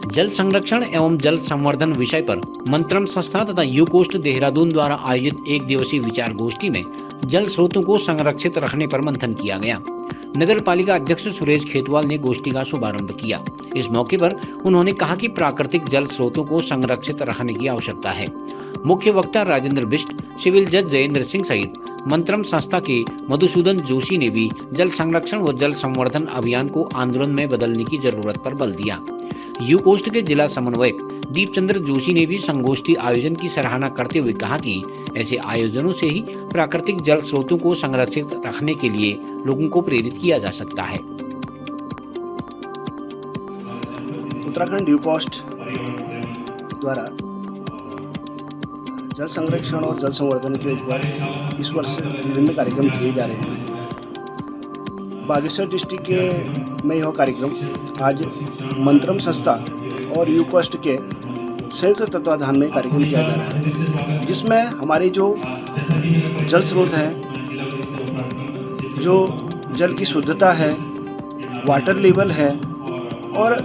जल संरक्षण एवं जल संवर्धन विषय पर मंत्रम संस्था तथा यूकोस्ट देहरादून द्वारा आयोजित एक दिवसीय विचार गोष्ठी में जल स्रोतों को संरक्षित रखने पर मंथन किया गया। नगर पालिका अध्यक्ष सुरेश खेतवाल ने गोष्ठी का शुभारंभ किया। इस मौके पर उन्होंने कहा कि प्राकृतिक जल स्रोतों को संरक्षित रखने की आवश्यकता है। मुख्य वक्ता राजेंद्र बिष्ट, सिविल जज जयेंद्र सिंह सहित मंत्रम संस्था के मधुसूदन जोशी ने भी जल संरक्षण व जल संवर्धन अभियान को आंदोलन में बदलने की जरूरत पर बल दिया। यूकोस्ट के जिला समन्वयक दीपचंद्र जोशी ने भी संगोष्ठी आयोजन की सराहना करते हुए कहा कि ऐसे आयोजनों से ही प्राकृतिक जल स्रोतों को संरक्षित रखने के लिए लोगों को प्रेरित किया जा सकता है। उत्तराखंड यूकोस्ट द्वारा जल संरक्षण और जल संवर्धन के ऊपर इस वर्ष विभिन्न कार्यक्रम किए जा रहे हैं। बागेश्वर डिस्ट्रिक्ट के में यह कार्यक्रम आज मंत्रम संस्था और यूकोस्ट के संयुक्त तत्वाधान में कार्यक्रम किया जा रहा है, जिसमें हमारे जो जल स्रोत हैं, जो जल की शुद्धता है, वाटर लेवल है और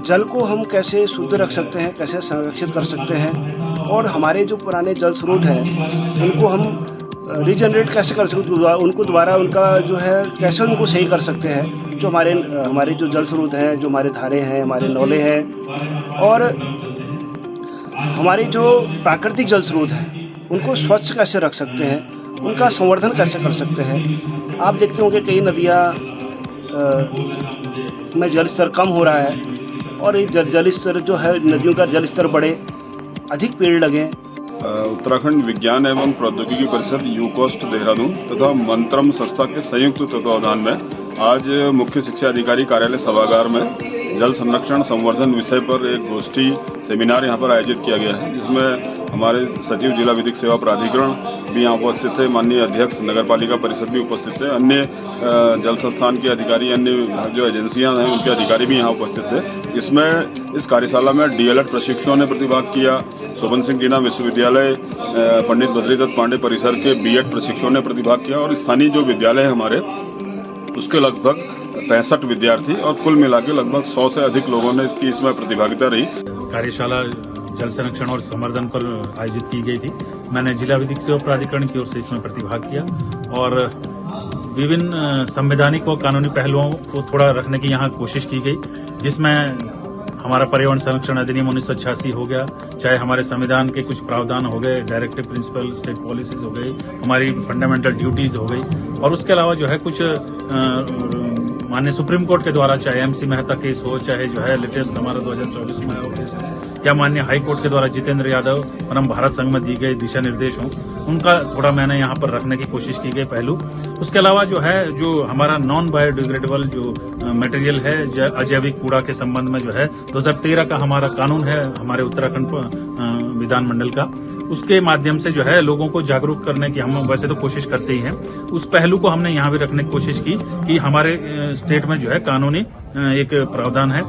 जल को हम कैसे शुद्ध रख सकते हैं, कैसे संरक्षित कर सकते हैं और हमारे जो पुराने जल स्रोत हैं उनको हम रीजनरेट कैसे कर सकते हैं, उनको दोबारा उनका जो है कैसे उनको सही कर सकते हैं। जो हमारे जो जल स्रोत हैं, जो हमारे धारे हैं, हमारे नौले हैं और हमारे जो प्राकृतिक जल स्रोत हैं उनको स्वच्छ कैसे रख सकते हैं, उनका संवर्धन कैसे कर सकते हैं। आप देखते होंगे कई नदियाँ में जल स्तर कम हो रहा है और ये जल स्तर जो है, नदियों का जल स्तर बढ़े, अधिक पेड़ लगें। उत्तराखंड विज्ञान एवं प्रौद्योगिकी परिषद यूकोस्ट देहरादून तथा मंत्रम संस्था के संयुक्त तत्वावधान में आज मुख्य शिक्षा अधिकारी कार्यालय सभागार में जल संरक्षण संवर्धन विषय पर एक गोष्ठी सेमिनार यहां पर आयोजित किया गया है, जिसमें हमारे सचिव जिला विधिक सेवा प्राधिकरण भी यहाँ उपस्थित थे, माननीय अध्यक्ष नगर पालिका परिषद भी उपस्थित थे, अन्य जल संस्थान के अधिकारी, अन्य जो एजेंसियां हैं उनके अधिकारी भी यहाँ उपस्थित थे। इसमें इस कार्यशाला में DLED प्रशिक्षुओं ने प्रतिभाग किया, शोभन सिंह टीना विश्वविद्यालय पंडित बद्रीदत्त पांडे परिसर के B.Ed प्रशिक्षुओं ने प्रतिभाग किया और स्थानीय जो विद्यालय है हमारे उसके लगभग 65 विद्यार्थी और कुल मिला के लगभग 100 से अधिक लोगों ने इसमें प्रतिभागिता रही। कार्यशाला जल संरक्षण और संवर्धन पर आयोजित की गई थी। मैंने जिला विधिक सेवा प्राधिकरण की ओर से इसमें प्रतिभाग किया और विभिन्न संवैधानिक व कानूनी पहलुओं को थोड़ा रखने की यहाँ कोशिश की गई, जिसमें हमारा पर्यावरण संरक्षण अधिनियम 1986 हो गया, चाहे हमारे संविधान के कुछ प्रावधान हो गए, डायरेक्टिव प्रिंसिपल, स्टेट पॉलिसीज हो गई, हमारी फंडामेंटल ड्यूटीज हो गई और उसके अलावा जो है कुछ माननीय सुप्रीम कोर्ट के द्वारा, चाहे MC मेहता केस हो, चाहे जो है लेटेस्ट हमारा 2024 में आया केस, या माननीय हाई कोर्ट के द्वारा जितेंद्र यादव परम भारत संघ में दी गई दिशा निर्देश हों, उनका थोड़ा मैंने यहाँ पर रखने की कोशिश की गई पहलू। उसके अलावा जो है जो हमारा नॉन बायोडिग्रेडेबल जो मटेरियल है, अजैविक कूड़ा के संबंध में जो है 2013 का हमारा कानून है हमारे उत्तराखंड विधानमंडल का, उसके माध्यम से जो है लोगों को जागरूक करने की हम वैसे तो कोशिश करते ही हैं। उस पहलू को हमने यहाँ भी रखने की कोशिश की कि हमारे स्टेट में जो है कानूनी एक प्रावधान है,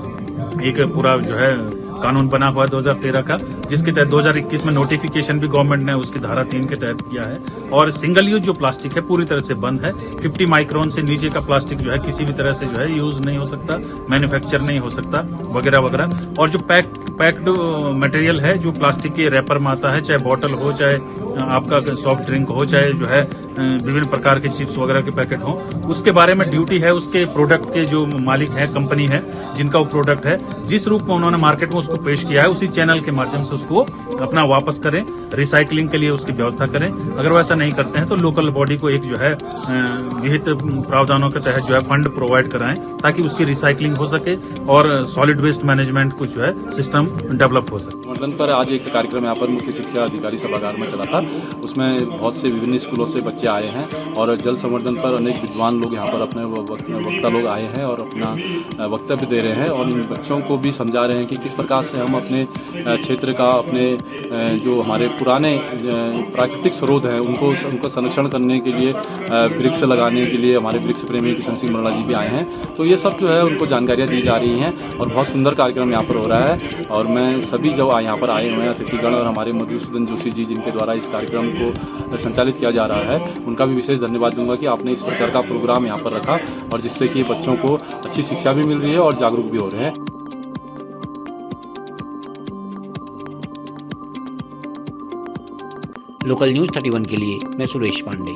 एक पूरा जो है कानून बना हुआ 2013 का, जिसके तहत 2021 में नोटिफिकेशन भी गवर्नमेंट ने उसकी धारा 3 के तहत किया है और सिंगल यूज जो प्लास्टिक है पूरी तरह से बंद है। 50 माइक्रोन से नीचे का प्लास्टिक जो है किसी भी तरह से जो है यूज नहीं हो सकता, मैन्युफैक्चर नहीं हो सकता वगैरह वगैरह। और जो पैक्ड मटेरियल है जो प्लास्टिक के रैपर में आता है, चाहे बॉटल हो, चाहे आपका सॉफ्ट ड्रिंक हो, चाहे जो है विभिन्न प्रकार के चिप्स वगैरह के पैकेट हो, उसके बारे में ड्यूटी है उसके प्रोडक्ट के जो मालिक है, कंपनी है जिनका वो प्रोडक्ट है, जिस रूप में उन्होंने मार्केट में उसको पेश किया है उसी चैनल के माध्यम से उसको अपना वापस करें, रिसाइकलिंग के लिए उसकी व्यवस्था करें। अगर वैसा नहीं करते हैं तो लोकल बॉडी को एक जो है विहित प्रावधानों के तहत जो है फंड प्रोवाइड कराएं ताकि उसकी रिसाइकलिंग हो सके और सॉलिड वेस्ट मैनेजमेंट को जो है सिस्टम डेवलप हो सके। संवर्धन पर आज एक कार्यक्रम यहाँ पर मुख्य शिक्षा अधिकारी सभागार में चला था, उसमें बहुत से विभिन्न स्कूलों से बच्चे आए हैं और जल संवर्धन पर अनेक विद्वान लोग यहाँ पर अपने वक्ता लोग आए हैं और अपना वक्तव्य दे रहे हैं और इन बच्चों को भी समझा रहे हैं कि किस प्रकार से हम अपने क्षेत्र का, अपने जो हमारे पुराने प्राकृतिक स्रोत हैं उनको संरक्षण करने के लिए वृक्ष लगाने के लिए हमारे वृक्ष प्रेमी किशन सिंह मरला जी भी आए हैं। तो ये सब जो है उनको जानकारियाँ दी जा रही हैं और बहुत सुंदर कार्यक्रम यहाँ पर हो रहा है और मैं सभी जो यहाँ पर आए हुए हैं अतिथिगण और हमारे मधुसूदन जोशी जी जिनके द्वारा इस कार्यक्रम को संचालित किया जा रहा है, उनका भी विशेष धन्यवाद दूंगा कि आपने इस प्रकार का प्रोग्राम यहाँ पर रखा और जिससे कि बच्चों को अच्छी शिक्षा भी मिल रही है और जागरूक भी हो रहे हैं। लोकल न्यूज़ 31 के लिए मैं सुरेश पांडे।